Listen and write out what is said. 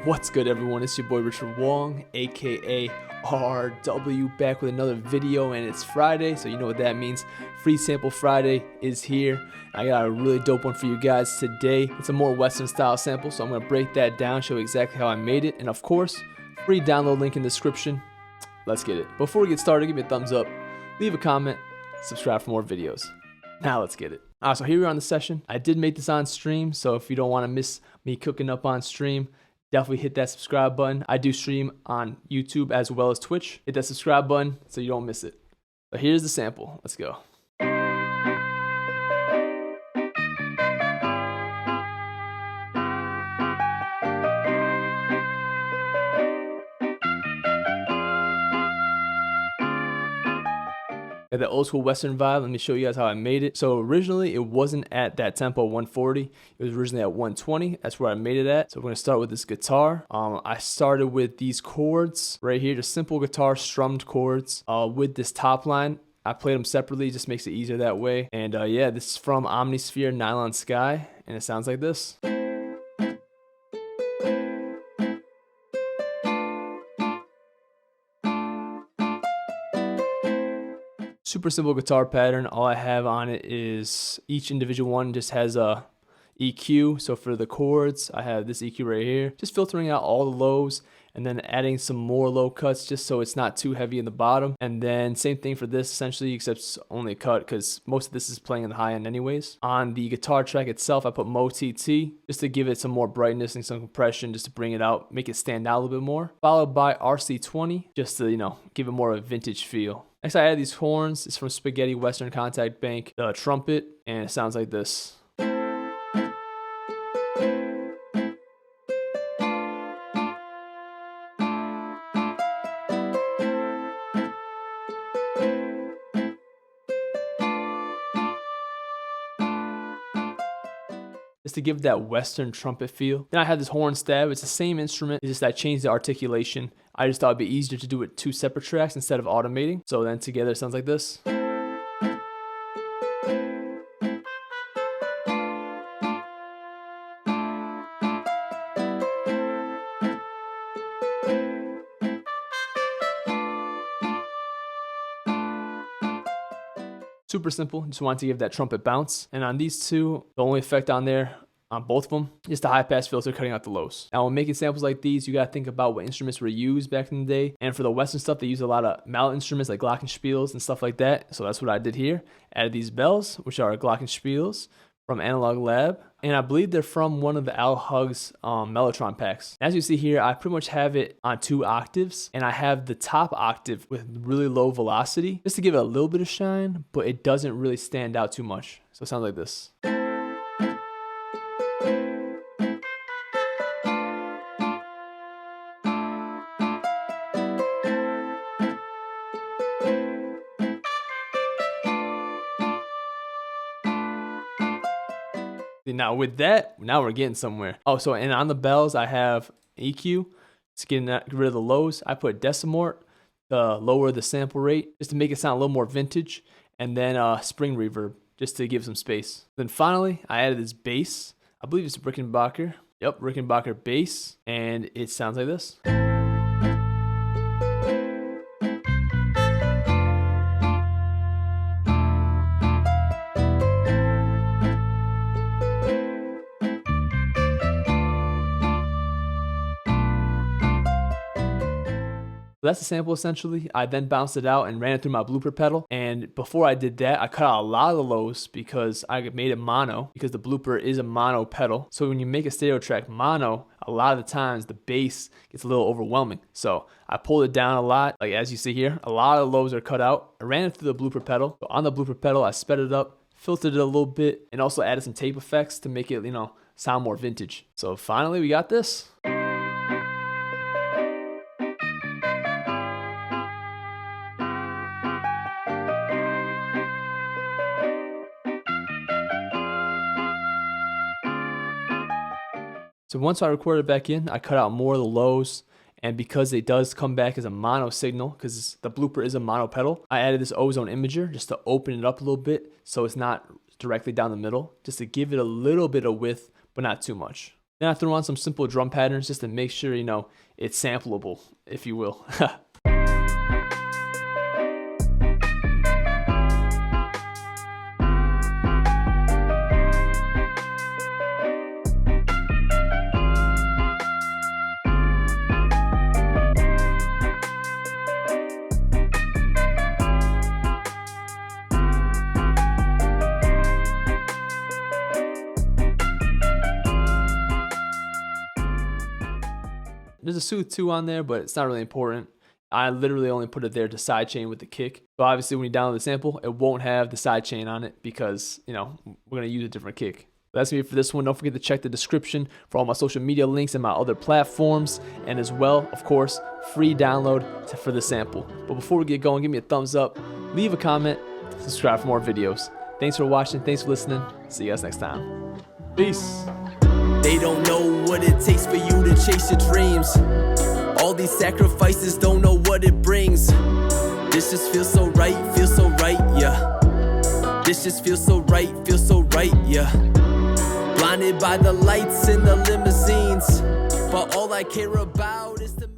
What's good, everyone? It's your boy Richard Wong, aka RW, back with another video, and it's Friday, so you know what that means. Free Sample Friday is here. I got a really dope one for you guys today. It's a more Western style sample, so I'm going to break that down, show you exactly how I made it, and of course, free download link in the description. Let's get it. Before we get started, give me a thumbs up, leave a comment, subscribe for more videos. Now let's get it. Alright, so here we are on the session. I did make this on stream, so if you don't want to miss me cooking up on stream, definitely hit that subscribe button. I do stream on YouTube as well as Twitch. Hit that subscribe button so you don't miss it. But here's the sample. Let's go. Got that old school Western vibe. Let me show you guys how I made it. So originally it wasn't at that tempo 140. It was originally at 120. That's where I made it at. So we're gonna start with this guitar. I started with these chords right here, just simple guitar strummed chords with this top line. I played them separately, just makes it easier that way. And yeah, this is from Omnisphere Nylon Sky, and it sounds like this. Super simple guitar pattern. All I have on it is each individual one just has a EQ. So for the chords, I have this EQ right here, just filtering out all the lows and then adding some more low cuts just so it's not too heavy in the bottom. And then same thing for this essentially, except it's only a cut because most of this is playing in the high end anyways. On the guitar track itself, I put Mo TT just to give it some more brightness and some compression, just to bring it out, make it stand out a little bit more. Followed by RC20 just to, you know, give it more of a vintage feel. Next, I added these horns. It's from Spaghetti Western Contact Bank, the trumpet, and it sounds like this. Just to give that Western trumpet feel. Then I had this horn stab. It's the same instrument, it's just I changed the articulation. I just thought it'd be easier to do it two separate tracks instead of automating. So then together it sounds like this. Super simple, just wanted to give that trumpet bounce. And on these two, the only effect on there, on both of them, is the high pass filter cutting out the lows. Now when making samples like these, you gotta think about what instruments were used back in the day. And for the Western stuff, they use a lot of mallet instruments like glockenspiels and stuff like that. So that's what I did here. Added these bells, which are glockenspiels from Analog Lab. And I believe they're from one of the Al Hug's Mellotron packs. As you see here, I pretty much have it on 2 octaves, and I have the top octave with really low velocity, just to give it a little bit of shine, but it doesn't really stand out too much. So it sounds like this. Now with that, now we're getting somewhere. Oh, so and on the bells, I have EQ. It's getting rid of the lows. I put Decimort to lower the sample rate, just to make it sound a little more vintage. And then spring reverb, just to give some space. Then finally, I added this bass. I believe it's a Rickenbacker. Yep, Rickenbacker bass. And it sounds like this. So that's the sample essentially. I then bounced it out and ran it through my blooper pedal. And before I did that, I cut out a lot of the lows because I made it mono, because the blooper is a mono pedal. So when you make a stereo track mono, a lot of the times the bass gets a little overwhelming. So I pulled it down a lot, like as you see here, a lot of the lows are cut out. I ran it through the blooper pedal. So on the blooper pedal, I sped it up, filtered it a little bit, and also added some tape effects to make it, you know, sound more vintage. So finally we got this. So once I recorded it back in, I cut out more of the lows, and because it does come back as a mono signal, because the blooper is a mono pedal, I added this ozone imager just to open it up a little bit so it's not directly down the middle, just to give it a little bit of width, but not too much. Then I throw on some simple drum patterns just to make sure, you know, it's sampleable, if you will. There's a Soothe 2 on there, but it's not really important. I literally only put it there to sidechain with the kick. So obviously when you download the sample, it won't have the sidechain on it because, you know, we're going to use a different kick. That's me for this one. Don't forget to check the description for all my social media links and my other platforms. And as well, of course, free download for the sample. But before we get going, give me a thumbs up, leave a comment, subscribe for more videos. Thanks for watching. Thanks for listening. See you guys next time. Peace. They don't know what it takes for you to chase your dreams. All these sacrifices, don't know what it brings. This just feels so right, yeah. This just feels so right, yeah. Blinded by the lights in the limousines, but all I care about is the